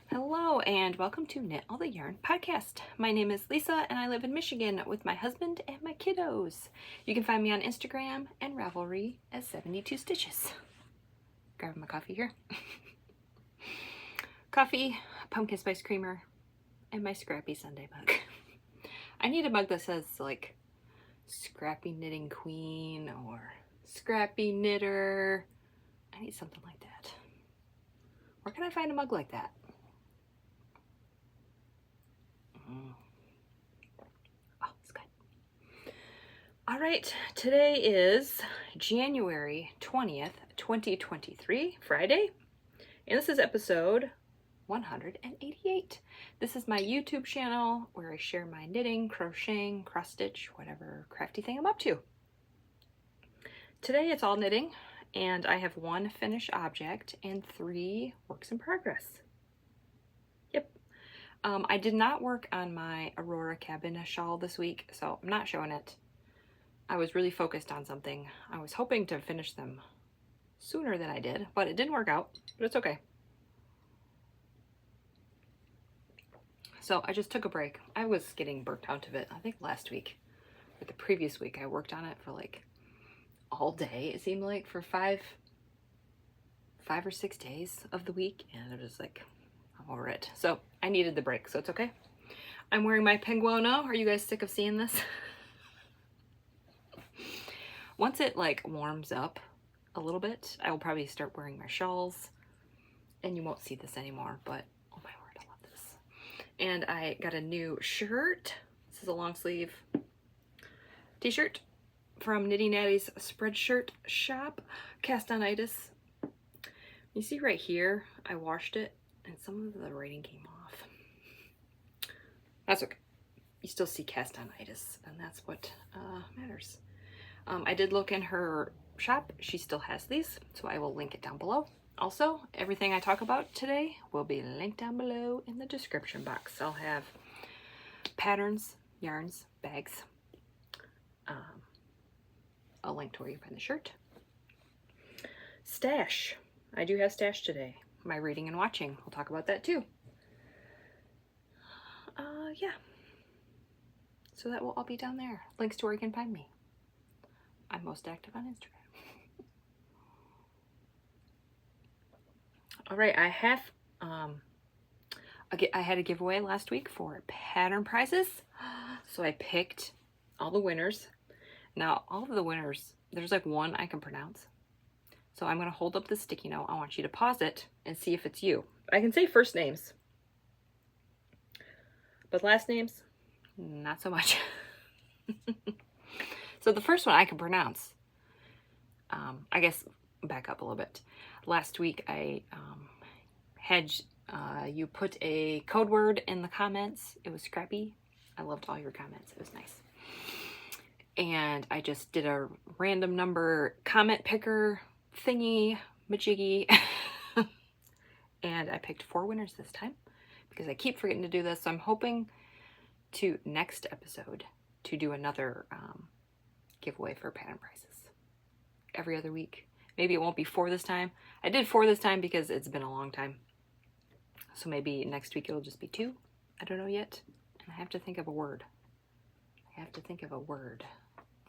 Hello and welcome to Knit All the Yarn podcast. My name is Lisa and I live in Michigan with my husband and my kiddos. You can find me on Instagram and Ravelry as 72 Stitches. Grabbing my coffee here. Coffee, pumpkin spice creamer, and my Scrappy Sunday mug. I need a mug that says like Scrappy Knitting Queen or Scrappy Knitter. I need something like that. Where can I find a mug like that? Oh, it's good. All right, today is January 20th, 2023, Friday, and this is episode 188. This is my YouTube channel where I share my knitting, crocheting, cross stitch, whatever crafty thing I'm up to. Today it's all knitting, and I have one finished object and 3 works in progress. Yep. I did not work on my Aurora Cabin shawl this week, so I'm not showing it. I was really focused on something. I was hoping to finish them sooner than I did, but it didn't work out, but it's okay. So I just took a break. I was getting burnt out of it, I think last week, or the previous week. I worked on it for like all day, it seemed like, for five or 6 days of the week, and it was like, I'm over it. So I needed the break, so it's okay. I'm wearing my penguono. Are you guys sick of seeing this? Once it like warms up a little bit, I will probably start wearing my shawls, and you won't see this anymore, but oh my word, I love this. And I got a new shirt. This is a long sleeve t-shirt from Knitty Natty's Spreadshirt shop, Castonitis. You see right here, I washed it and some of the writing came off. That's okay. You still see Castonitis, and that's what matters. I did look in her shop. She still has these, so I will link it down below. Also, everything I talk about today will be linked down below in the description box. I'll have patterns, yarns, bags, a link to where you find the shirt. Stash. I do have stash today. My reading and watching. We'll talk about that too. Yeah. So that will all be down there. Links to where you can find me. I'm most active on Instagram. All right, I have I had a giveaway last week for pattern prizes. So I picked all the winners. Now, all of the winners, there's like one I can pronounce. So I'm going to hold up the sticky note. I want you to pause it and see if it's you. I can say first names, but last names, not so much. So the first one I can pronounce. I guess back up a little bit. Last week I had you put a code word in the comments. It was Scrappy. I loved all your comments. It was nice. And I just did a random number comment picker thingy majiggy. And I picked 4 winners this time because I keep forgetting to do this. So I'm hoping to next episode to do another giveaway for pattern prizes every other week. Maybe it won't be 4 this time. I did 4 this time because it's been a long time. So maybe next week it'll just be 2. I don't know yet. And I have to think of a word.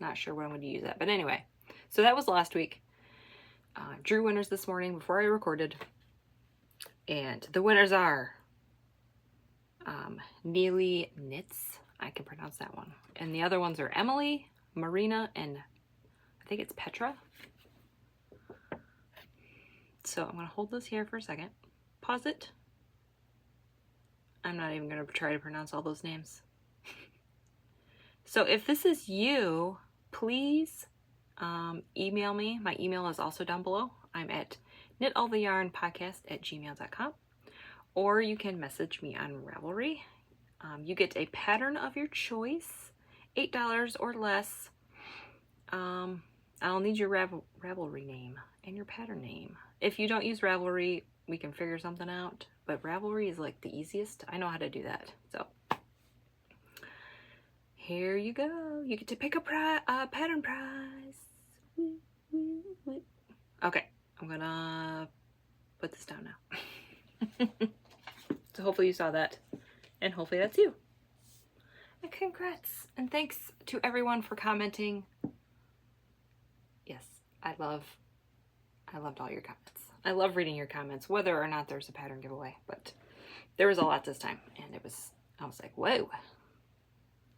Not sure what I'm going to use that. But anyway, so that was last week. Drew winners this morning before I recorded. And the winners are Neely Knits. I can pronounce that one. And the other ones are Emily, Marina, and I think it's Petra. So I'm going to hold this here for a second. Pause it. I'm not even going to try to pronounce all those names. So if this is you, please email me. My email is also down below. I'm at knitalltheyarnpodcast@gmail.com, or you can message me on Ravelry. You get a pattern of your choice, $8 or less. I'll need your Ravelry name and your pattern name. If you don't use Ravelry, we can figure something out, but Ravelry is like the easiest. I know how to do that. So here you go. You get to pick a pattern prize. Okay, I'm gonna put this down now. So hopefully you saw that, and hopefully that's you. And congrats, and thanks to everyone for commenting. Yes, I loved all your comments. I love reading your comments, whether or not there's a pattern giveaway, but there was a lot this time, and I was like, whoa.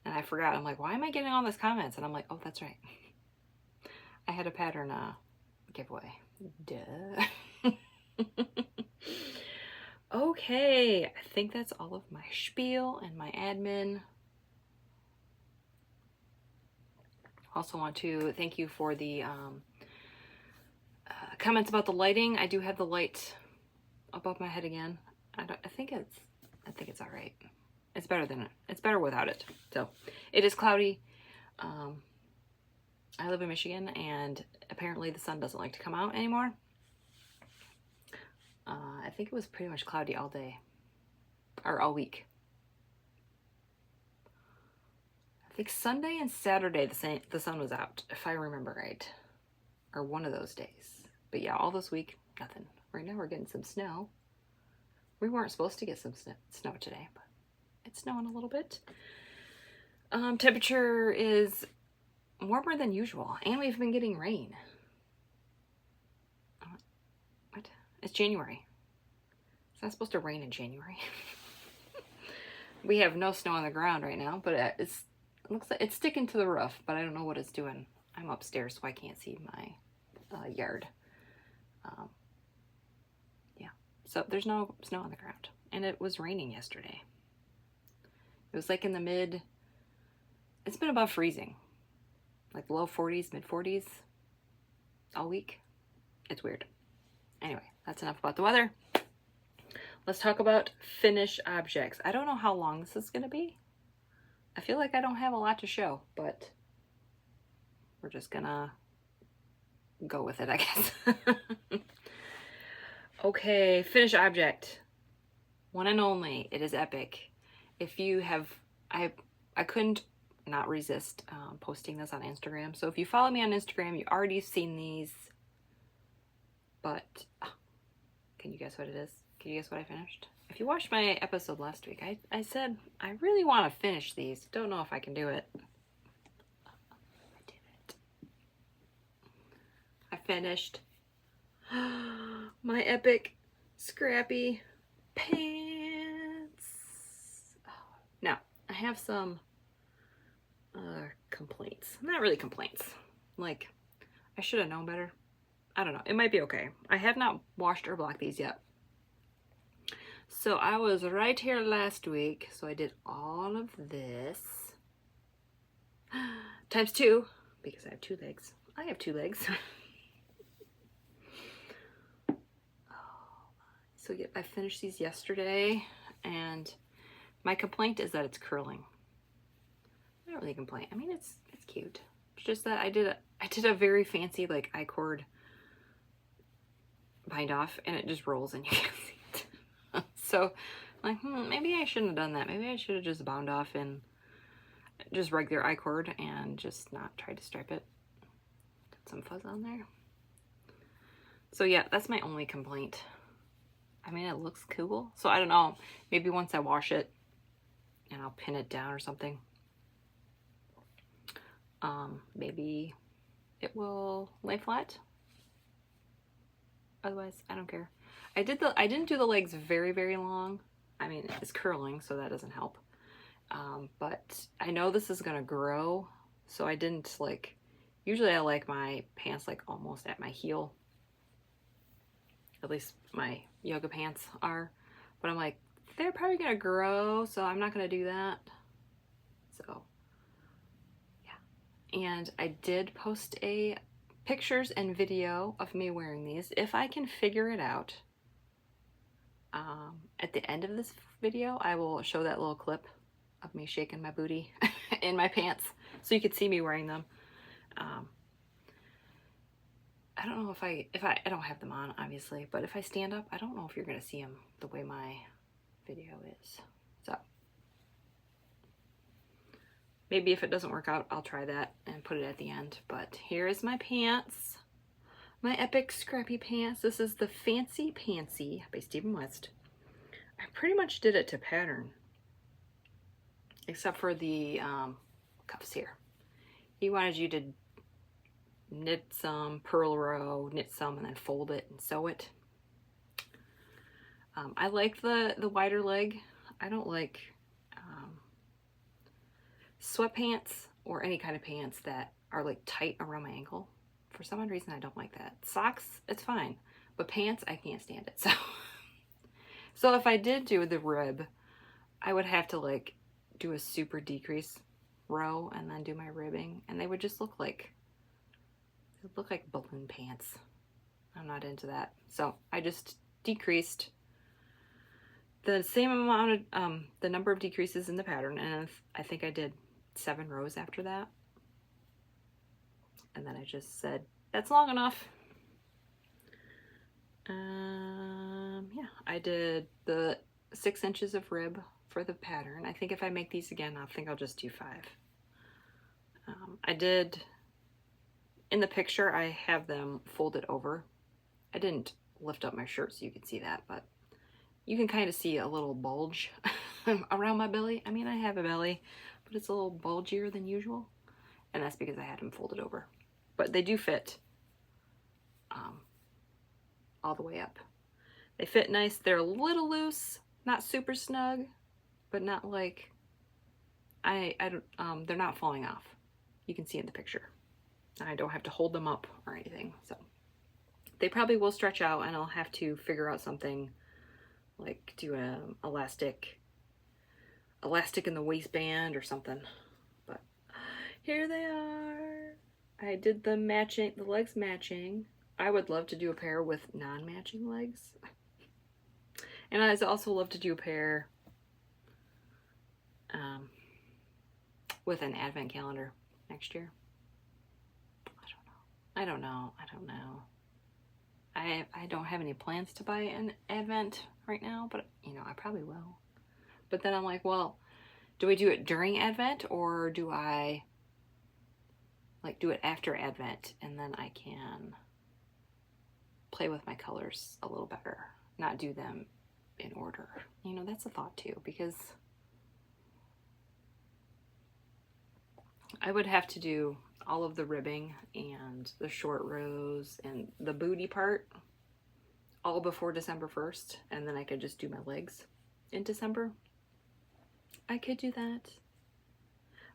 And I forgot, I'm like, why am I getting all these comments? And I'm like, oh, that's right. I had a pattern giveaway. Duh. Okay, I think that's all of my spiel and my admin. Also want to thank you for the comments about the lighting. I do have the light above my head again. I think it's all right. It's better without it. So it is cloudy. I live in Michigan, and apparently the sun doesn't like to come out anymore. I think it was pretty much cloudy all day, or all week. I think Sunday and Saturday the sun was out, if I remember right, or one of those days. But yeah, all this week, nothing. Right now we're getting some snow. We weren't supposed to get some snow today, but it's snowing a little bit. Temperature is warmer than usual, and we've been getting rain. What? It's January. It's not supposed to rain in January. We have no snow on the ground right now, but it looks like it's sticking to the roof, but I don't know what it's doing. I'm upstairs, so I can't see my yard. Yeah, so there's no snow on the ground, and it was raining yesterday. It was like in the it's been above freezing, like low 40s, mid 40s all week. It's weird. Anyway, that's enough about the weather. Let's talk about finished objects. I don't know how long this is going to be. I feel like I don't have a lot to show, but we're just gonna go with it, I guess. Okay, finished object. One and only. It is epic. If you have, I couldn't not resist posting this on Instagram. So if you follow me on Instagram, you already seen these. But can you guess what it is? Can you guess what I finished? If you watched my episode last week, I said I really want to finish these. Don't know if I can do it. I did it. I finished my epic scrappy pants. Now, I have some complaints. Not really complaints. Like, I should have known better. I don't know. It might be okay. I have not washed or blocked these yet. So I was right here last week. So I did all of this times 2 because I have 2 legs. I have 2 legs. So yeah, I finished these yesterday, and my complaint is that it's curling. I don't really complain. I mean, it's cute. It's just that I did a very fancy like I-cord bind off, and it just rolls and you can't see it. So like, maybe I shouldn't have done that. Maybe I should have just bound off in just regular I-cord and just not tried to stripe it. Got some fuzz on there. So yeah, that's my only complaint. I mean, it looks cool. So I don't know, maybe once I wash it and I'll pin it down or something, maybe it will lay flat. Otherwise, I don't care. I didn't do the legs very, very long. I mean, it's curling, so that doesn't help. But I know this is gonna grow, so I didn't like, usually I like my pants like almost at my heel. At least my yoga pants are. But I'm like, they're probably gonna grow, so I'm not gonna do that. So, yeah. And I did post a pictures and video of me wearing these. If I can figure it out, at the end of this video, I will show that little clip of me shaking my booty in my pants, so you could see me wearing them. I don't know if I don't have them on, obviously, but if I stand up, I don't know if you're gonna see them the way my video is. So maybe if it doesn't work out, I'll try that and put it at the end. But here is my pants, my epic scrappy pants. This is the Fancy Pantsy by Stephen West. I pretty much did it to pattern, except for the cuffs here. He wanted you to knit some, purl row, knit some, and then fold it and sew it. I like the wider leg. I don't like sweatpants or any kind of pants that are like tight around my ankle. For some odd reason, I don't like that. Socks, it's fine, but pants, I can't stand it. So if I did do the rib, I would have to like do a super decrease row and then do my ribbing, and they would just look like balloon pants. I'm not into that. So I just decreased the same amount of the number of decreases in the pattern, and I think I did 7 rows after that. And then I just said, that's long enough. Yeah, I did the 6 inches of rib for the pattern. I think if I make these again, I think I'll just do 5. I did, in the picture, I have them folded over. I didn't lift up my shirt so you could see that, but you can kind of see a little bulge around my belly. I mean, I have a belly, but it's a little bulgier than usual, and that's because I had them folded over. But they do fit all the way up. They fit nice. They're a little loose, not super snug, but not like they're not falling off. You can see in the picture. I don't have to hold them up or anything, so they probably will stretch out, and I'll have to figure out something like do an elastic in the waistband or something. But here they are. I did the legs matching. I would love to do a pair with non-matching legs. And I'd also love to do a pair with an advent calendar next year. I don't know. I don't have any plans to buy an advent right now, but you know, I probably will. But then I'm like, well, do I do it during advent, or do I like do it after advent, and then I can play with my colors a little better, not do them in order. You know, that's a thought too, because I would have to do all of the ribbing and the short rows and the booty part all before December 1st, and then I could just do my legs in December. I could do that,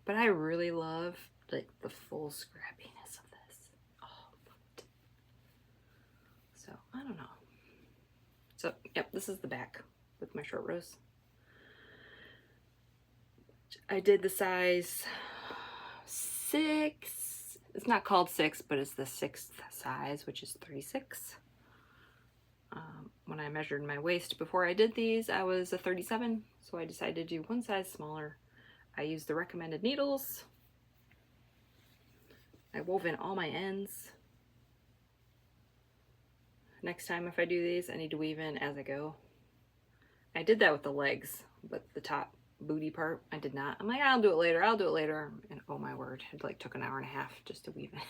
but I really love like the full scrappiness of this. Oh, so I don't know. So yep, this is the back with my short rows. I did the size 6. It's not called 6, but it's the 6th size, which is 36. When I measured my waist before I did these, I was a 37, so I decided to do one size smaller. I used the recommended needles. I wove in all my ends. Next time if I do these, I need to weave in as I go. I did that with the legs, but the top booty part, I did not. I'm like, I'll do it later, and oh my word, it like took an hour and a half just to weave in.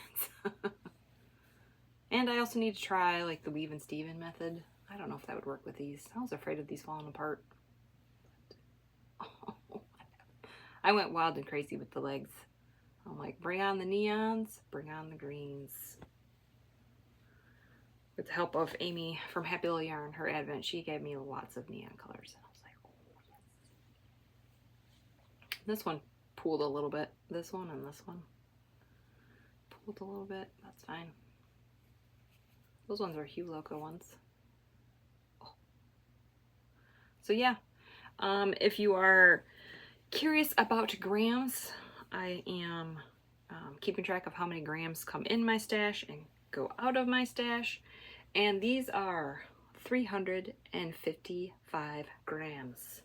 And I also need to try like the weave and Steven method. I don't know if that would work with these. I was afraid of these falling apart. Oh, I went wild and crazy with the legs. I'm like, bring on the neons, bring on the greens. With the help of Amy from Happy Little Yarn, her advent, she gave me lots of neon colors. And I was like, oh yes. This one pooled a little bit. This one and this one pooled a little bit. That's fine. Those ones are Hue Loco ones. Oh. So yeah, if you are curious about grams, I am keeping track of how many grams come in my stash and go out of my stash. And these are 355 grams.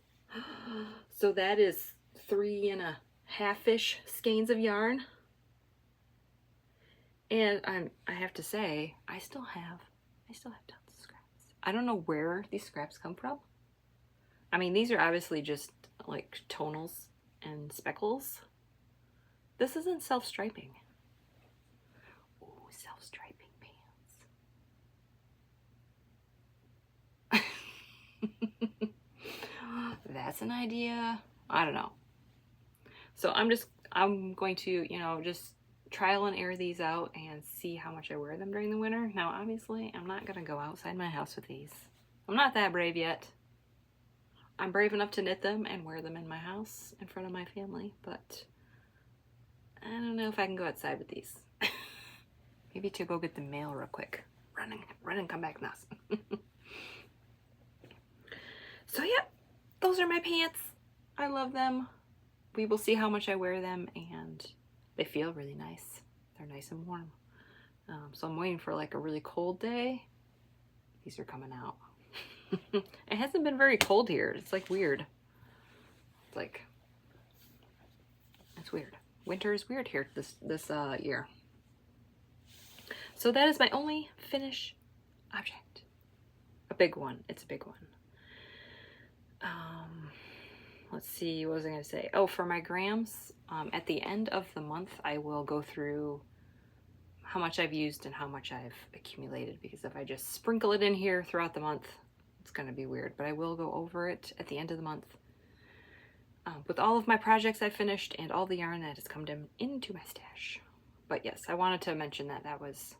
So that is 3.5-ish skeins of yarn. And I have to say, I still have tons of scraps. I don't know where these scraps come from. I mean, these are obviously just like tonals and speckles. This isn't self-striping. Ooh, self-striping pants. that's an idea. I don't know. So I'm going to, you know, just trial and error these out and see how much I wear them during the winter. Now, obviously, I'm not going to go outside my house with these. I'm not that brave yet. I'm brave enough to knit them and wear them in my house in front of my family, but I don't know if I can go outside with these. Maybe to go get the mail real quick. Run and come back, Nas. So yeah, those are my pants. I love them. We will see how much I wear them, and they feel really nice. They're nice and warm. So I'm waiting for like a really cold day. These are coming out. It hasn't been very cold here. It's like weird. It's like, it's weird. Winter is weird here this year. So that is my only finish object. A big one. It's a big one. Let's see, what was I going to say? Oh, for my grams, at the end of the month, I will go through how much I've used and how much I've accumulated, because if I just sprinkle it in here throughout the month, it's going to be weird. But I will go over it at the end of the month with all of my projects I finished and all the yarn that has come into my stash. But yes, I wanted to mention that that was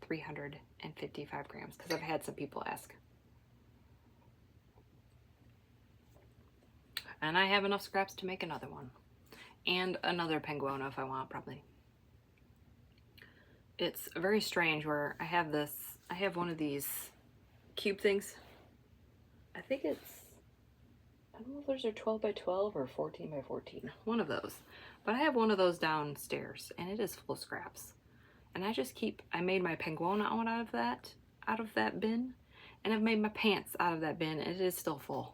355 grams because I've had some people ask. And I have enough scraps to make another one. And another penguono if I want, probably. It's very strange where I have one of these cube things. I think I don't know if those are 12 by 12 or 14 by 14. One of those. But I have one of those downstairs, and it is full of scraps. And I made my penguono out of that bin. And I've made my pants out of that bin, and it is still full.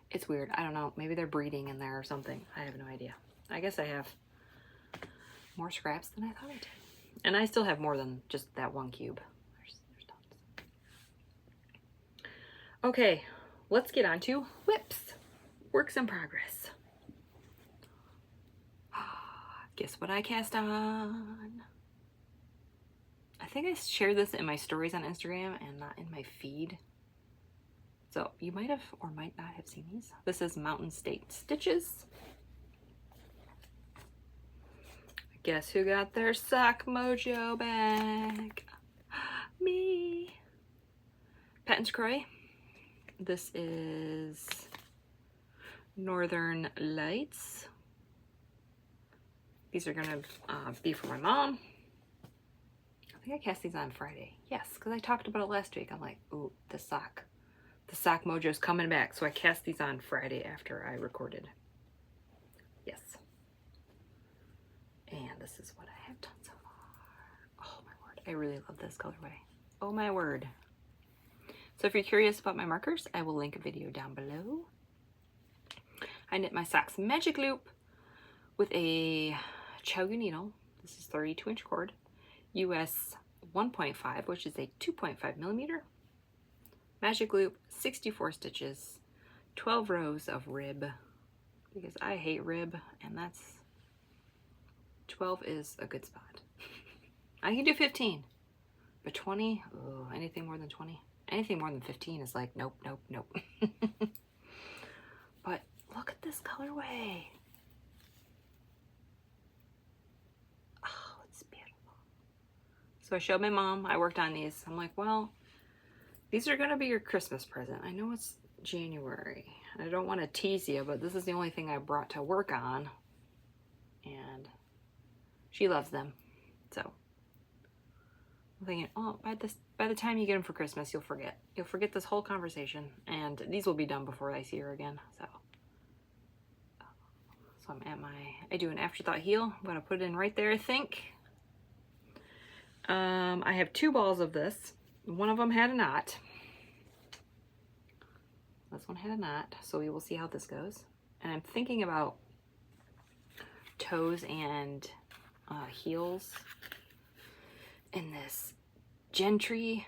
It's weird. I don't know. Maybe they're breeding in there or something. I have no idea. I guess I have more scraps than I thought I did. And I still have more than just that one cube. There's tons. Okay, let's get on to whips. Works in progress. Guess what I cast on? I think I shared this in my stories on Instagram and not in my feed. So you might have or might not have seen these. This is Mountain State Stitches. Guess who got their sock mojo back? Me. Patons Kroy. This is Northern Lights. These are gonna be for my mom. I think I cast these on Friday. Yes, because I talked about it last week. I'm like, ooh, the sock mojo's coming back. So I cast these on Friday after I recorded. Yes. And this is what I have done so far. Oh my word. I really love this colorway. Oh my word. So if you're curious about my markers, I will link a video down below. I knit my socks magic loop with a Chiaogoo needle. This is 32-inch cord. US 1.5, which is a 2.5 millimeter. Magic loop, 64 stitches, 12 rows of rib, because I hate rib, and 12 is a good spot. I can do 15, but 20, oh, anything more than 20, anything more than 15 is like, nope, nope, nope. But look at this colorway. Oh, it's beautiful. So I showed my mom, I worked on these. I'm like, well, these are going to be your Christmas present. I know it's January. I don't want to tease you, but this is the only thing I brought to work on. And she loves them. So I'm thinking, oh, by the time you get them for Christmas, you'll forget. You'll forget this whole conversation. And these will be done before I see her again. So I'm at I do an afterthought heel. I'm going to put it in right there, I think. I have 2 balls of this. One of them had a knot. This one had a knot, so we will see how this goes. And I'm thinking about toes and heels in this Gentry,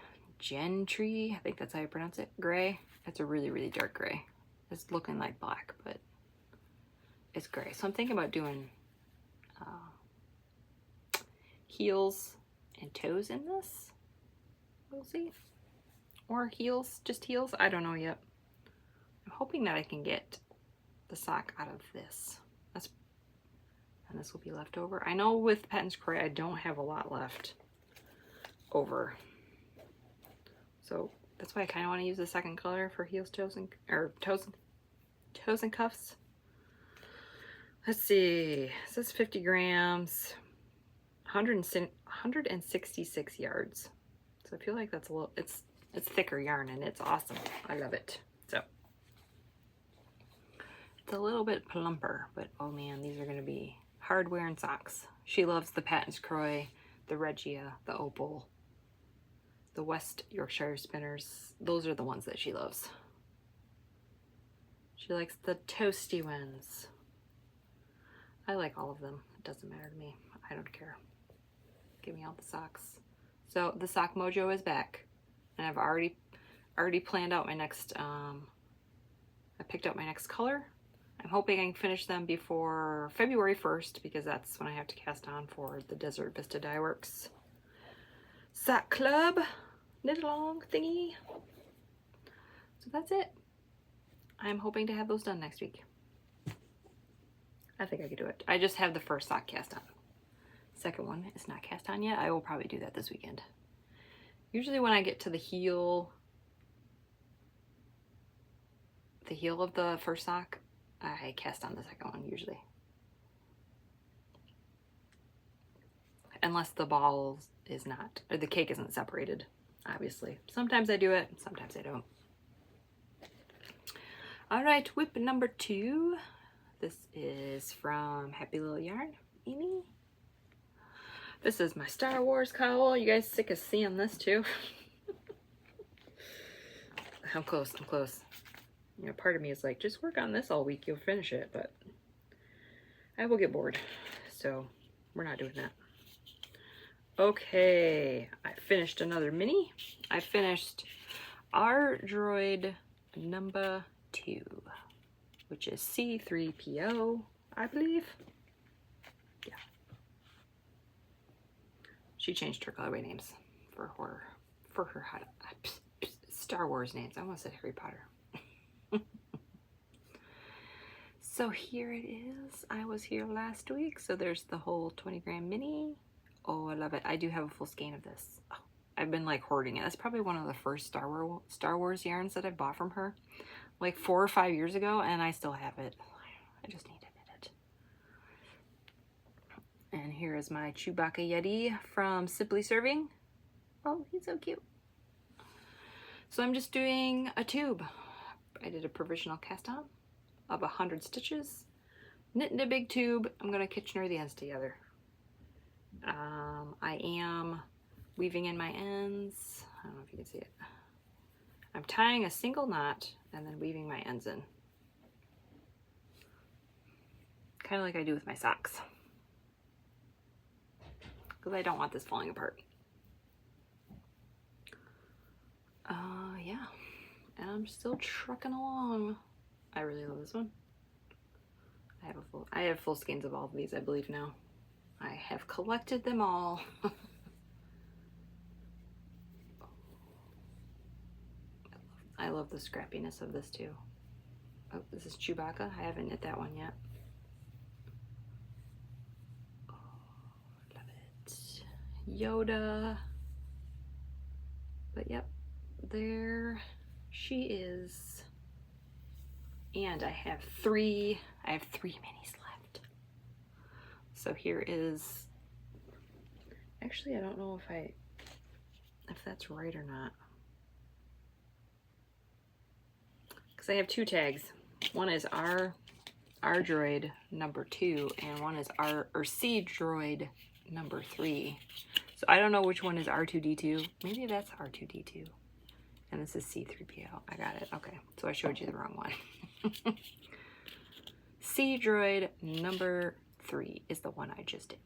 I think that's how you pronounce it, gray. It's a really, really dark gray. It's looking like black, but it's gray. So I'm thinking about doing heels and toes in this. We'll see. or heels, just heels. I don't know yet. I'm hoping that I can get the sock out of this. And this will be left over. I know with Patons Kroy, I don't have a lot left over. So that's why I kind of want to use the second color for heels, toes, and cuffs. Let's see. It says 50 grams, 166 yards. So I feel like that's a little. It's thicker yarn and it's awesome. I love it. So it's a little bit plumper, but oh man, these are going to be hard wearing socks. She loves the Patons Kroy, the Regia, the Opal, the West Yorkshire Spinners. Those are the ones that she loves. She likes the toasty ones. I like all of them. It doesn't matter to me. I don't care. Give me all the socks. So the sock mojo is back, and I've already planned out my next. I picked out my next color. I'm hoping I can finish them before February 1st because that's when I have to cast on for the Desert Vista Dye Works Sock Club knit along thingy. So that's it. I'm hoping to have those done next week. I think I could do it. I just have the first sock cast on. Second one is not cast on yet. I will probably do that this weekend. Usually when I get to the heel of the first sock, I cast on the second one usually. Unless the ball is not, or the cake isn't separated, obviously. Sometimes I do it, sometimes I don't. All right, whip number 2. This is from Happy Little Yarn, Amy. This is my Star Wars cowl. You guys sick of seeing this too? I'm close, I'm close. You know, part of me is like, just work on this all week, you'll finish it, but I will get bored, so we're not doing that. Okay, I finished another mini. I finished our droid number 2, which is C3PO, I believe. Yeah. She changed her colorway names for her Star Wars names. I almost said Harry Potter. So here it is. I was here last week, so there's the whole 20 gram mini. Oh, I love it. I do have a full skein of this. Oh, I've been like hoarding it. That's probably one of the first Star Wars yarns that I bought from her, like 4 or 5 years ago, and I still have it. I just need to knit it. And here is my Chewbacca Yeti from Simply Serving. Oh, he's so cute. So I'm just doing a tube. I did a provisional cast on of 100 stitches. Knit in a big tube. I'm going to Kitchener the ends together. I am weaving in my ends. I don't know if you can see it. I'm tying a single knot and then weaving my ends in. Kind of like I do with my socks. Because I don't want this falling apart. Yeah. And I'm still trucking along. I really love this one. I have full skeins of all of these, I believe now. I have collected them all. I love the scrappiness of this too. Oh, this is Chewbacca. I haven't knit that one yet. Oh, love it. Yoda. But yep, there she is. And I have three minis left. So here is, actually I don't know if that's right or not. Because I have 2 tags. One is our droid number 2 and one is C droid number 3. So I don't know which one is R2D2. Maybe that's R2D2. And this is C3PO. I got it. Okay. So I showed you the wrong one. C droid number 3 is the one I just did.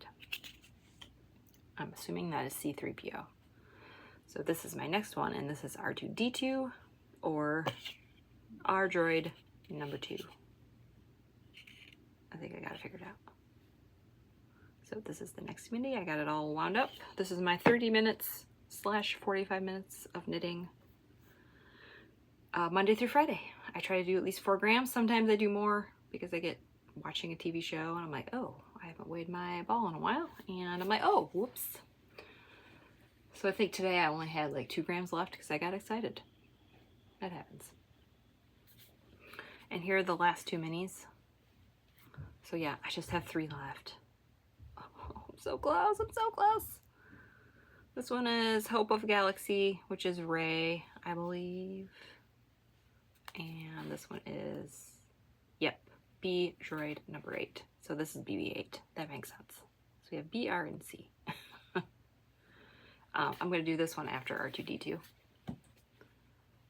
I'm assuming that is C3PO. So this is my next one, and this is R2D2 or R droid number 2. I think I got it figured out. So this is the next mini. I got it all wound up. This is my 30 minutes / 45 minutes of knitting. Monday through Friday. I try to do at least 4 grams. Sometimes I do more because I get watching a TV show and I'm like, oh, I haven't weighed my ball in a while. And I'm like, oh, whoops. So I think today I only had like 2 grams left because I got excited. That happens. And here are the last 2 minis. So yeah, I just have 3 left. Oh, I'm so close, I'm so close. This one is Hope of Galaxy, which is Ray, I believe. And this one is, yep, B Droid number 8. So this is BB-8. That makes sense. So we have B, R, and C. I'm going to do this one after R2-D2.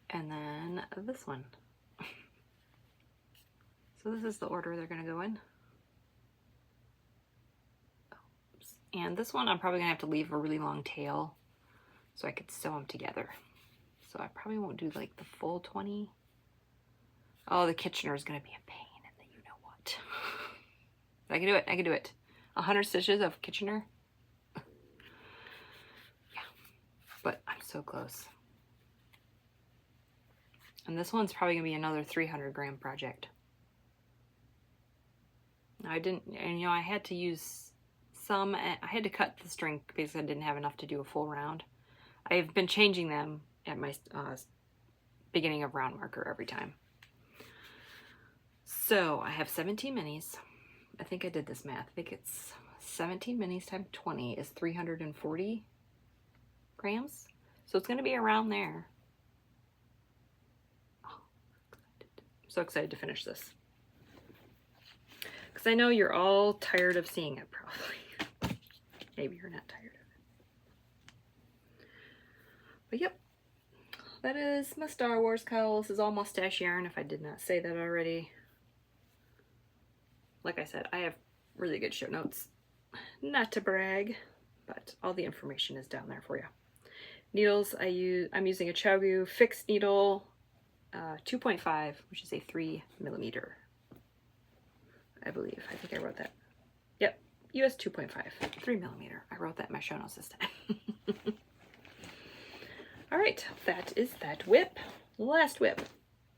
And then this one. So this is the order they're going to go in. Oops. And this one I'm probably going to have to leave a really long tail so I could sew them together. So I probably won't do like the full 20. Oh, the Kitchener is going to be a pain in the you-know-what. I can do it. I can do it. 100 stitches of Kitchener. Yeah. But I'm so close. And this one's probably going to be another 300 gram project. I didn't, and you know, I had to use some, I had to cut the string because I didn't have enough to do a full round. I've been changing them at my beginning of round marker every time. So I have 17 minis. I think I did this math. I think it's 17 minis times 20 is 340 grams. So it's going to be around there. Oh, I'm so excited to finish this. Because I know you're all tired of seeing it, probably. Maybe you're not tired of it. But yep, that is my Star Wars cowl. This is all mustache yarn, if I did not say that already. Like I said, I have really good show notes. Not to brag, but all the information is down there for you. Needles, I'm using a Chiaogoo fixed needle, 2.5, which is a 3mm. I believe. I think I wrote that. Yep, US 2.5, 3mm. I wrote that in my show notes this time. All right, that is that whip. Last whip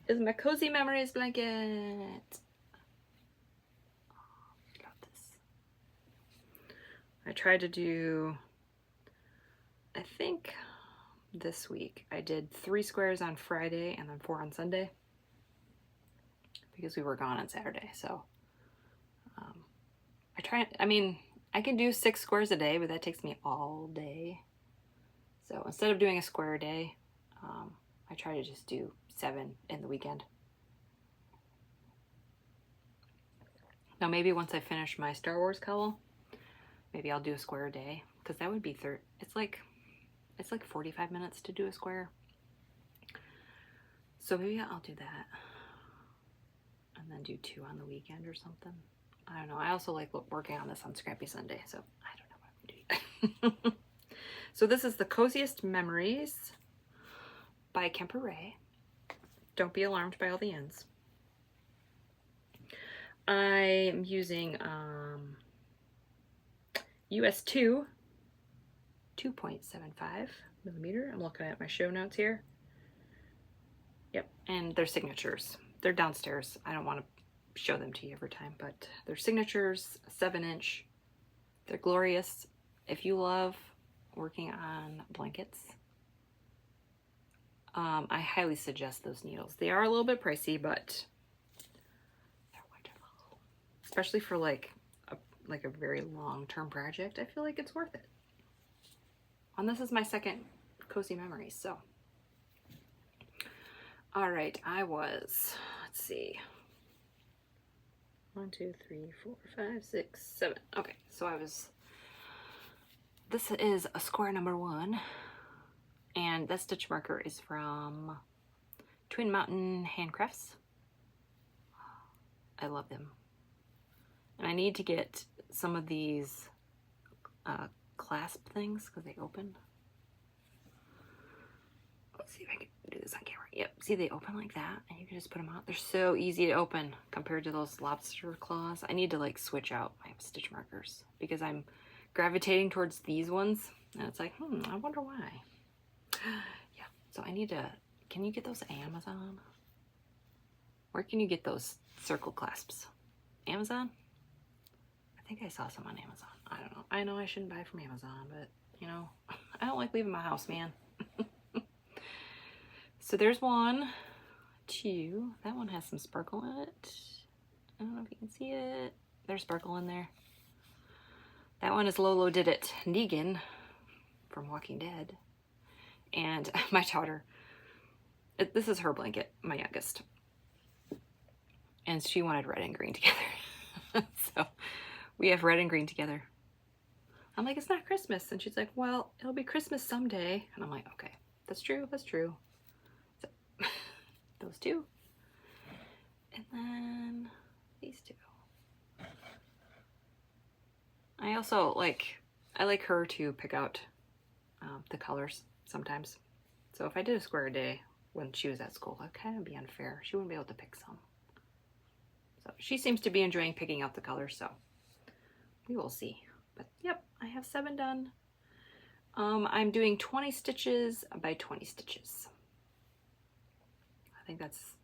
is my Cozy Memories blanket. I tried to do, I think this week I did 3 squares on Friday and then 4 on Sunday because we were gone on Saturday. So I can do 6 squares a day, but that takes me all day. So instead of doing a square a day, I try to just do 7 in the weekend. Now maybe once I finish my Star Wars cowl, maybe I'll do a square a day, because that would be it's like 45 minutes to do a square. So maybe I'll do that and then do 2 on the weekend or something. I don't know. I also like working on this on Scrappy Sunday, so I don't know what I'm gonna do. So this is the Coziest Memories by Kemper Ray. Don't be alarmed by all the ends. I am using US 2.75mm. I'm looking at my show notes here. Yep, and they're signatures. They're downstairs. I don't want to show them to you every time, but they're signatures, 7-inch. They're glorious. If you love working on blankets, I highly suggest those needles. They are a little bit pricey, but they're wonderful. Especially for like a very long-term project, I feel like it's worth it. And this is my second Cozy Memory, so. All right, let's see. 1, 2, 3, 4, 5, 6, 7. Okay, so this is a square number 1, and that stitch marker is from Twin Mountain Handcrafts. I love them. And I need to get some of these clasp things because they open. Let's see if I can do this on camera. Yep, see they open like that and you can just put them out. They're so easy to open compared to those lobster claws. I need to like switch out my stitch markers because I'm gravitating towards these ones and it's like, I wonder why. Yeah, so I need to can you get those at Amazon? Where can you get those circle clasps? Amazon? I think I saw some on Amazon. I don't know. I know I shouldn't buy from Amazon, but you know, I don't like leaving my house, man. So there's 1, 2. That one has some sparkle in it. I don't know if you can see it. There's sparkle in there. That one is Lolo Did It Negan from Walking Dead. And my daughter, this is her blanket, my youngest. And she wanted red and green together. So we have red and green together. I'm like, it's not Christmas. And she's like, well, it'll be Christmas someday. And I'm like, okay, that's true, that's true. So those 2. And then these 2. I also like her to pick out the colors sometimes. So if I did a square a day when she was at school, that'd kind of be unfair. She wouldn't be able to pick some. So she seems to be enjoying picking out the colors, so we will see. But yep, I have 7 done. I'm doing 20 stitches by 20 stitches. I think that's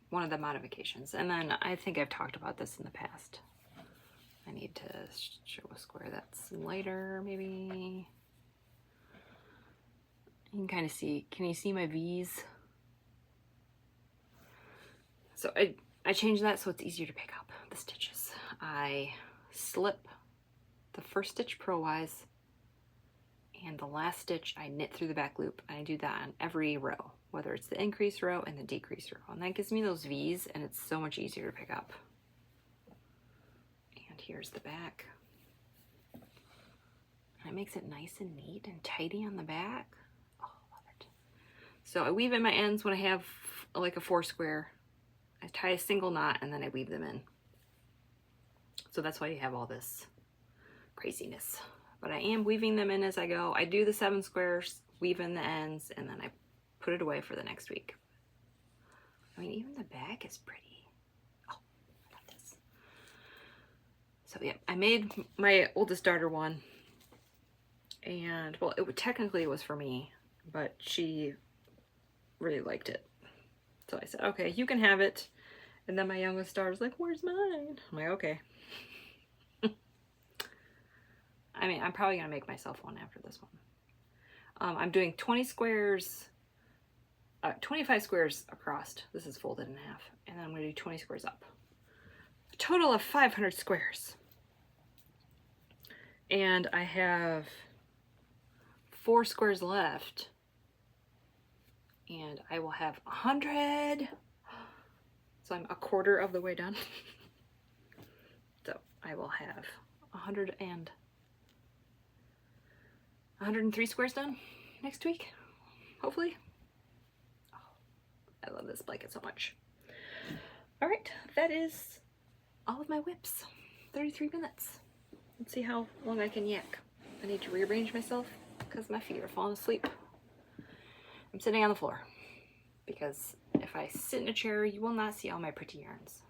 one of the modifications. And then I think I've talked about this in the past. I need to show a square that's lighter, maybe. You can kind of see, can you see my V's? So I changed that so it's easier to pick up the stitches. I slip the first stitch purlwise, and the last stitch I knit through the back loop. And I do that on every row, whether it's the increase row and the decrease row. And that gives me those V's, and it's so much easier to pick up. And here's the back. And it makes it nice and neat and tidy on the back. Oh, love it. So I weave in my ends when I have like a 4 square. I tie a single knot and then I weave them in. So that's why you have all this craziness. But I am weaving them in as I go. I do the 7 squares, weave in the ends, and then I put it away for the next week. I mean, even the back is pretty. Oh, I love this. So yeah, I made my oldest daughter one. And, well, technically it was for me, but she really liked it. So I said, okay, you can have it. And then my youngest daughter's like, where's mine? I'm like, okay. I mean, I'm probably going to make myself one after this one. I'm doing 20 squares, 25 squares across. This is folded in half. And then I'm going to do 20 squares up. A total of 500 squares. And I have 4 squares left. And I will have 100. So I'm a quarter of the way done. So I will have 103 squares done next week, hopefully. Oh, I love this blanket so much. All right, that is all of my whips. 33 minutes. Let's see how long I can yak. I need to rearrange myself because my feet are falling asleep. I'm sitting on the floor because if I sit in a chair, you will not see all my pretty yarns.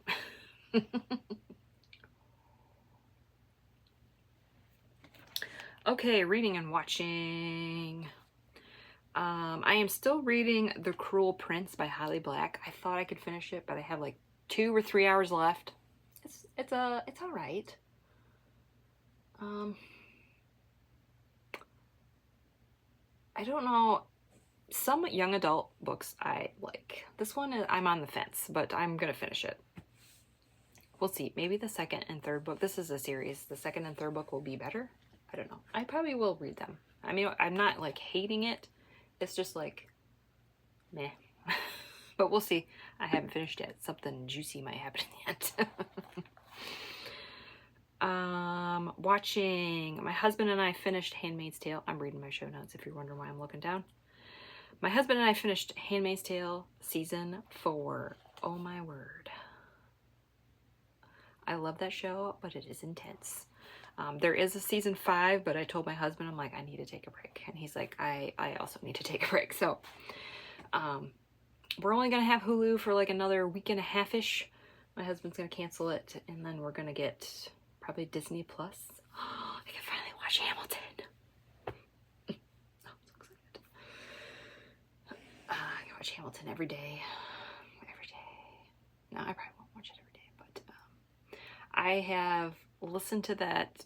Okay, reading and watching. I am still reading The Cruel Prince by Holly Black. I thought I could finish it, but I have like 2 or 3 hours left. It's all right. I don't know. Some young adult books I like. This one, I'm on the fence, but I'm gonna finish it. We'll see. Maybe the 2nd and 3rd book. This is a series. The 2nd and 3rd book will be better. I don't know. I probably will read them. I mean, I'm not like hating it. It's just like, meh. But we'll see. I haven't finished yet. Something juicy might happen in the end. Watching. My husband and I finished Handmaid's Tale. I'm reading my show notes if you're wondering why I'm looking down. My husband and I finished Handmaid's Tale season 4. Oh my word. I love that show, but it is intense. There is a season 5, but I told my husband, I'm like, I need to take a break. And he's like, I also need to take a break. So we're only going to have Hulu for like another week and a half-ish. My husband's going to cancel it, and then we're going to get probably Disney Plus. I can finally watch Hamilton. Oh, I'm so excited. watch Hamilton every day. Every day. No, I probably won't watch it every day, but I have listened to that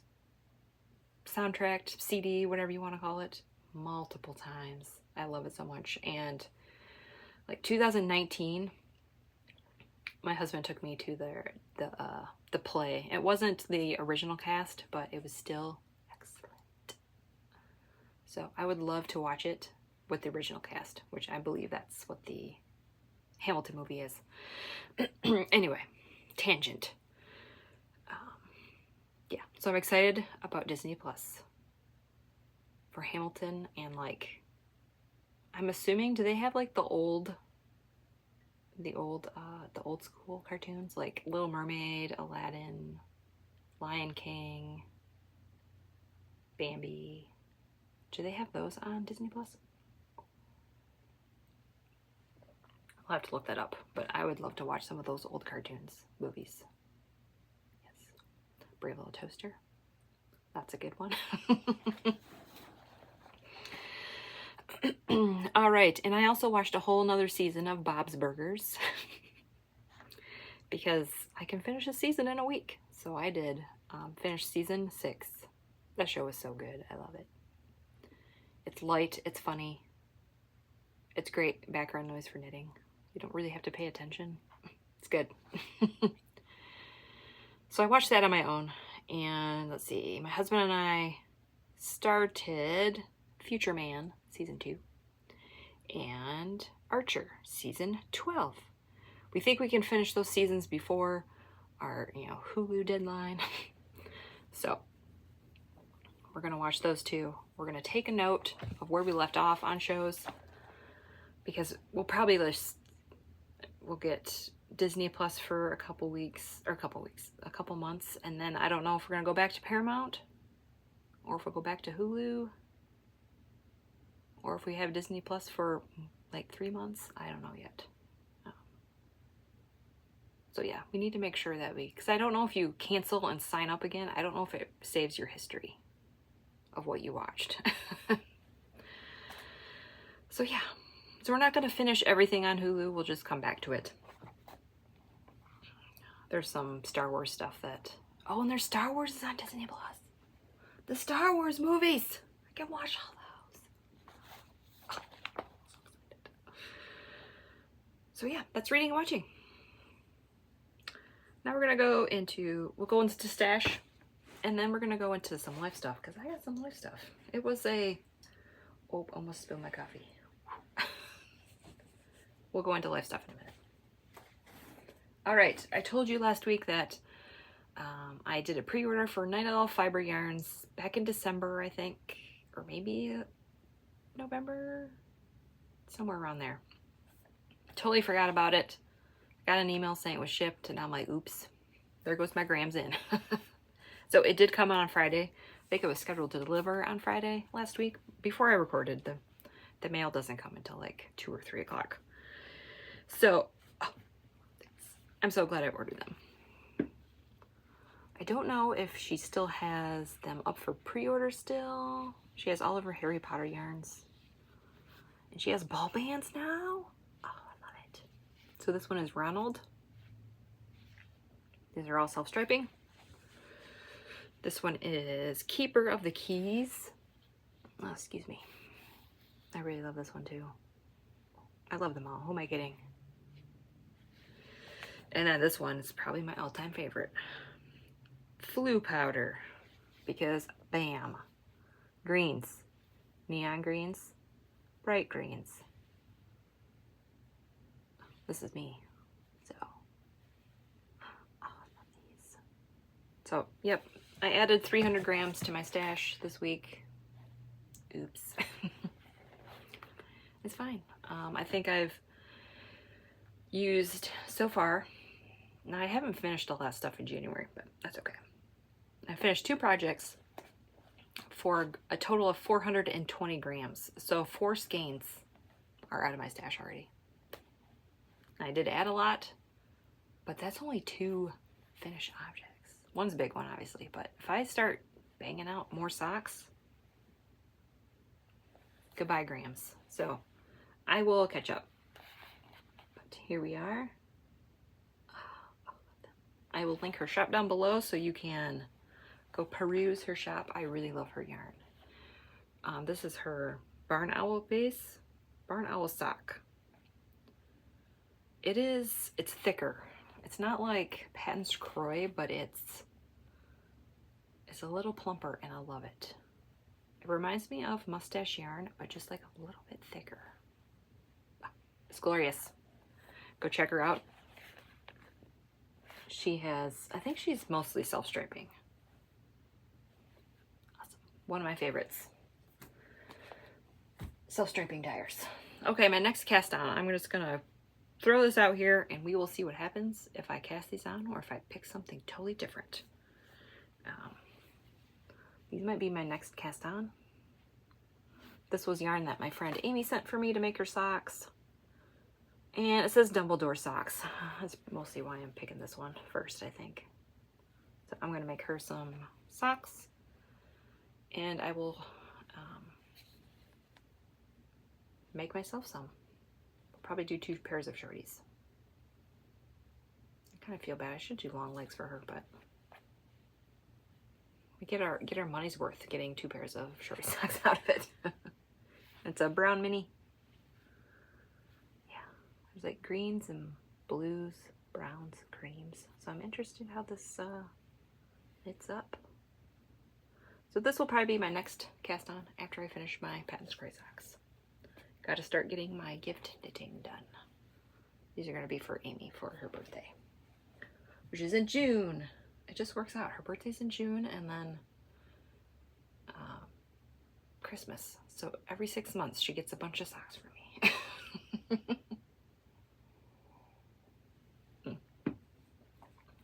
soundtrack, CD, whatever you want to call it, multiple times. I love it so much. And like 2019, my husband took me to the play. It wasn't the original cast, but it was still excellent. So I would love to watch it with the original cast, which I believe that's what the Hamilton movie is. Anyway, tangent. Yeah, so I'm excited about Disney Plus for Hamilton, and like, I'm assuming, do they have like the old school cartoons, like Little Mermaid, Aladdin, Lion King, Bambi? Do they have those on Disney Plus? I'll have to look that up, but I would love to watch some of those old movies. Yes. Brave Little Toaster. That's a good one. All right, and I also watched a whole nother season of Bob's Burgers because I can finish a season in a week. So I did finish season 6. That show is so good. I love it. It's light. It's funny. It's great background noise for knitting. You don't really have to pay attention. It's good. So I watched that on my own. And let's see. My husband and I started Furture Man season 2 and Archer season 12. We think we can finish those seasons before our, Hulu deadline. So we're going to watch those 2. We're going to take a note of where we left off on shows, because we'll get Disney Plus for a couple months, and then I don't know if we're going to go back to Paramount or if we'll go back to Hulu, or if we have Disney Plus for like 3 months. I don't know yet. So yeah, we need to make sure that because I don't know if you cancel and sign up again, I don't know if it saves your history of what you watched. So yeah, so we're not going to finish everything on Hulu. We'll just come back to it. There's some Star Wars stuff oh, and there's Star Wars is on Disney Plus. The Star Wars movies. I can watch all those. Oh, so yeah, that's reading and watching. Now we'll go into stash, and then we're gonna go into some life stuff, because I got some life stuff. It was almost spilled my coffee. We'll go into life stuff in a minute. All right, I told you last week that I did a pre-order for Night Owl fiber yarns back in December, I think, or maybe November, somewhere around there. Totally forgot about it. Got an email saying it was shipped, and I'm like, oops, there goes my grams in. So it did come on Friday. I think it was scheduled to deliver on Friday last week. Before I recorded, the mail doesn't come until like 2 or 3 o'clock. So I'm so glad I ordered them. I don't know if she still has them up for pre-order still. She has all of her Harry Potter yarns. And she has ball bands now. Oh, I love it. So this one is Ronald. These are all self-striping. This one is Keeper of the Keys. Oh, excuse me. I really love this one too. I love them all. Who am I getting? And then this one is probably my all-time favorite. Flu Powder. Because, bam. Greens. Neon greens. Bright greens. This is me. So, oh, I love these. So, yep. I added 300 grams to my stash this week. Oops. It's fine. I think I've used so far. Now, I haven't finished all that stuff in January, but that's okay. I finished 2 projects for a total of 420 grams. So 4 skeins are out of my stash already. I did add a lot, but that's only 2 finished objects. One's a big one, obviously, but if I start banging out more socks, goodbye grams. So I will catch up. here we are. I will link her shop down below so you can go peruse her shop. I really love her yarn. This is her Barn Owl base, Barn Owl sock. It's thicker. It's not like Patons Kroy, but it's a little plumper and I love it. It reminds me of mustache yarn, but just like a little bit thicker. It's glorious. Go check her out. She has, I think she's mostly self-striping. Awesome. One of my favorites. Self-striping dyers. Okay, my next cast on, I'm just gonna throw this out here and we will see what happens if I cast these on or if I pick something totally different. These might be my next cast on. This was yarn that my friend Amy sent for me to make her socks. And it says Dumbledore socks. That's mostly why I'm picking this one first, I think. So I'm gonna make her some socks and I will make myself some. I'll probably do 2 pairs of shorties. I kind of feel bad. I should do long legs for her, but we get our money's worth getting 2 pairs of shorty socks out of it. It's a brown mini. Yeah, there's like greens and blues, browns, creams. So I'm interested how this knits up. So this will probably be my next cast on after I finish my Patons Kroy socks. Got to start getting my gift knitting done. These are going to be for Amy for her birthday, which is in June. It just works out. Her birthday's in June and then Christmas. So every 6 months she gets a bunch of socks for me.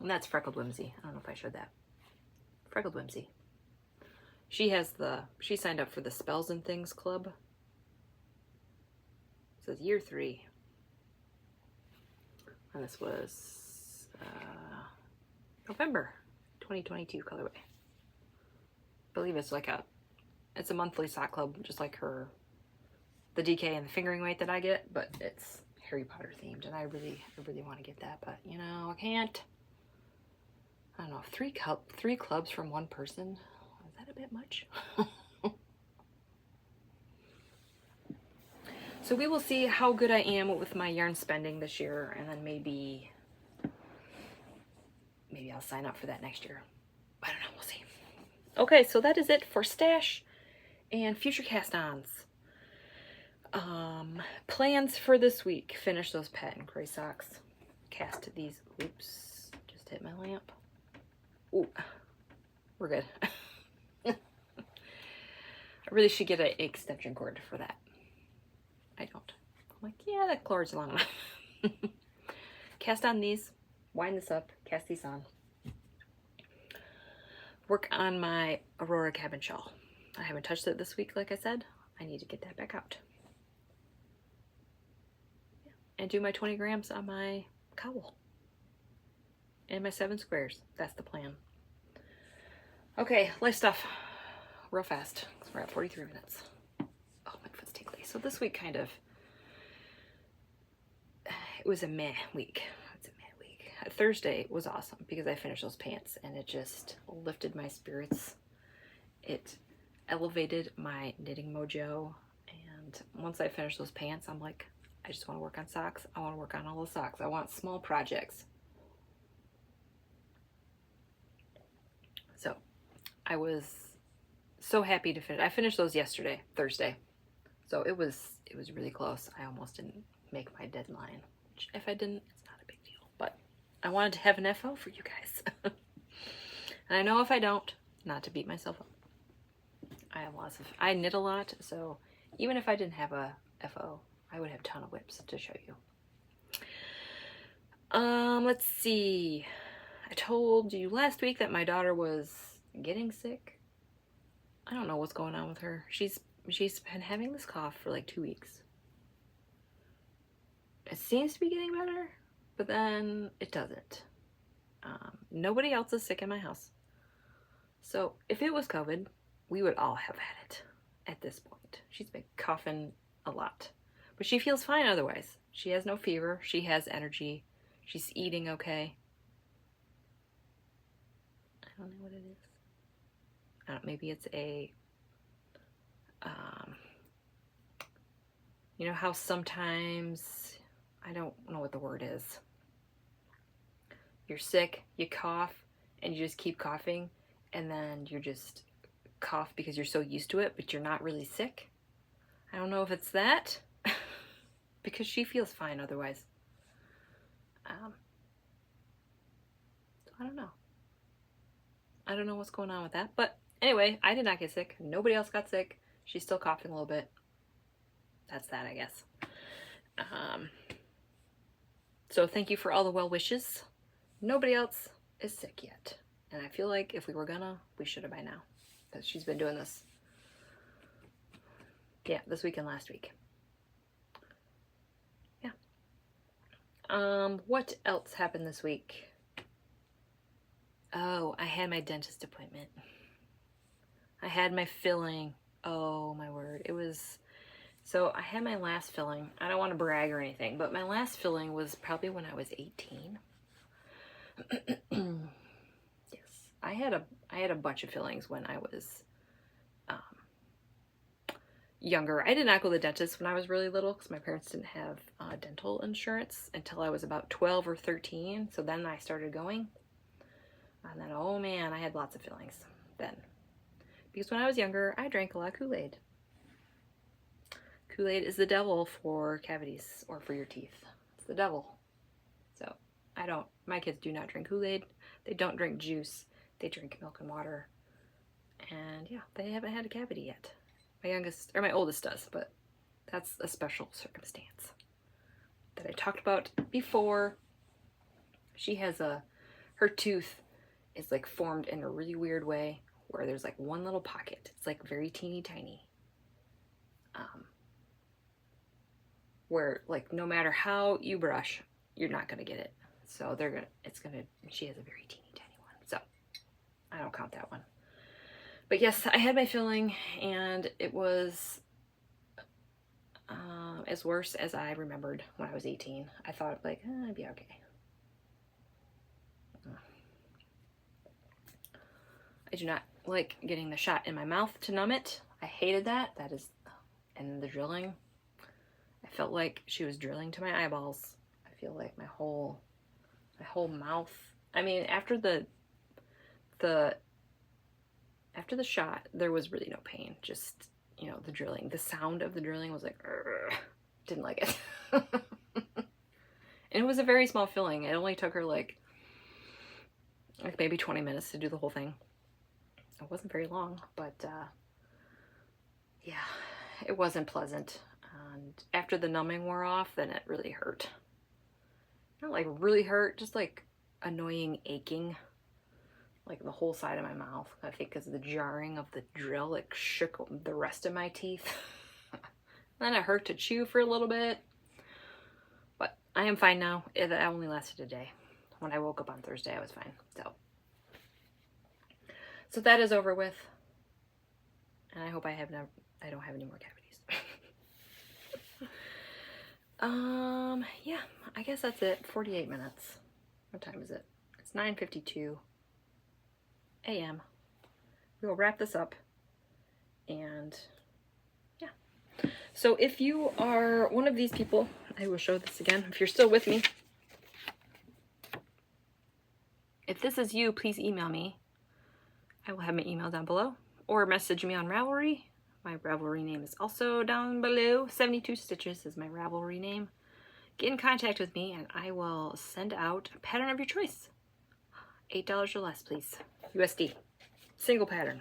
And that's Freckled Whimsy. I don't know if I showed that. Freckled Whimsy. She signed up for the Spells and Things Club. It says year 3. And this was November 2022 colorway. I believe it's like it's a monthly sock club, just like the DK and the fingering weight that I get, but it's Harry Potter themed, and I really want to get that, but you know, I can't. I don't know, 3 clubs from one person, is that a bit much? So we will see how good I am with my yarn spending this year, and then maybe I'll sign up for that next year. I don't know, we'll see. Okay, so that is it for stash and future cast-ons. Plans for this week: finish those Patons Kroy socks, cast these. Oops, just hit my lamp. Ooh, we're good. I really should get an extension cord for that. I don't. I'm like, yeah, that cord's long enough. Cast on these, wind this up, cast these on. Work on my Aurora cabin shawl. I haven't touched it this week, like I said. I need to get that back out. Yeah. And do my 20 grams on my cowl. And my 7 squares. That's the plan. Okay, life stuff. Real fast. We're at 43 minutes. Oh, my foot's tingly. So this week it was a meh week. It's a meh week. Thursday was awesome because I finished those pants and it just lifted my spirits. It elevated my knitting mojo, and once I finished those pants, I'm like, I just want to work on socks. I want to work on all the socks. I want small projects. So I was so happy to finish. I finished those yesterday, Thursday. So it was really close. I almost didn't make my deadline, which if I didn't, it's not a big deal. But I wanted to have an FO for you guys. And I know if I don't, not to beat myself up. I knit a lot, so even if I didn't have a FO, I would have a ton of whips to show you. Let's see. I told you last week that my daughter was getting sick. I don't know what's going on with her. She's been having this cough for like 2 weeks. It seems to be getting better, but then it doesn't. Nobody else is sick in my house. So if it was COVID, we would all have had it at this point. She's been coughing a lot. But she feels fine otherwise. She has no fever. She has energy. She's eating okay. I don't know what it is. I don't, maybe it's a, you know how sometimes, I don't know what the word is. You're sick, you cough, and you just keep coughing, and then you just cough because you're so used to it, but you're not really sick. I don't know if it's that, because she feels fine otherwise. So I don't know. I don't know what's going on with that, but anyway, I did not get sick. Nobody else got sick. She's still coughing a little bit. That's that, I guess. So thank you for all the well wishes. Nobody else is sick yet. And I feel like if we were gonna, we should have by now. Because she's been doing this. Yeah, this week and last week. Yeah. What else happened this week? Oh, I had my dentist appointment. I had my filling. Oh my word. It was, so I had my last filling. I don't want to brag or anything, but my last filling was probably when I was 18. Yes. I had a bunch of fillings when I was younger. I did not go to the dentist when I was really little because my parents didn't have dental insurance until I was about 12 or 13. So then I started going. And then, oh man, I had lots of fillings then. Because when I was younger, I drank a lot of Kool-Aid. Kool-Aid is the devil for cavities or for your teeth. It's the devil. So my kids do not drink Kool-Aid. They don't drink juice. They drink milk and water. And yeah, they haven't had a cavity yet. My oldest does, but that's a special circumstance that I talked about before. She has her tooth is like formed in a really weird way where there's like one little pocket. It's like very teeny tiny. Where like no matter how you brush, you're not gonna get it. So she has a very teeny tiny one. So I don't count that one. But yes, I had my filling and it was as worse as I remembered when I was 18. I thought like, I'd be okay. I do not like getting the shot in my mouth to numb it. I hated that. And the drilling. I felt like she was drilling to my eyeballs. I feel like my whole mouth. I mean, after the shot, there was really no pain. Just, you know, the drilling. The sound of the drilling was like, didn't like it. And it was a very small filling. It only took her like maybe 20 minutes to do the whole thing. It wasn't very long, but yeah, it wasn't pleasant. And after the numbing wore off, then it really hurt. Not like really hurt, just like annoying aching. Like the whole side of my mouth. I think because the jarring of the drill, like shook the rest of my teeth. Then it hurt to chew for a little bit. But I am fine now. It only lasted a day. When I woke up on Thursday, I was fine. So that is over with. And I hope I don't have any more cavities. Yeah, I guess that's it. 48 minutes. What time is it? It's 9:52 a.m. We will wrap this up. And yeah. So if you are one of these people, I will show this again. If you're still with me. If this is you, please email me. I will have my email down below. Or message me on Ravelry. My Ravelry name is also down below. 72 Stitches is my Ravelry name. Get in contact with me and I will send out a pattern of your choice. $8 or less, please. USD. Single pattern.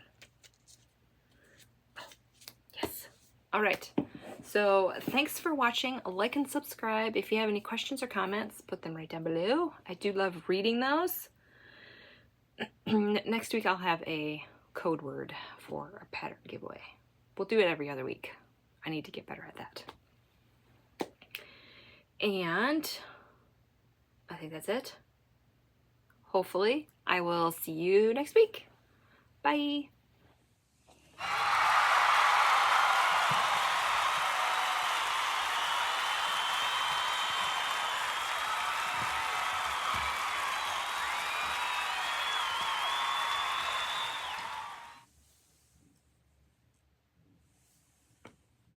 Oh, yes. All right. So thanks for watching. Like and subscribe. If you have any questions or comments, put them right down below. I do love reading those. Next week I'll have a code word for a pattern giveaway. We'll do it every other week. I need to get better at that. And I think that's it. Hopefully I will see you next week. Bye.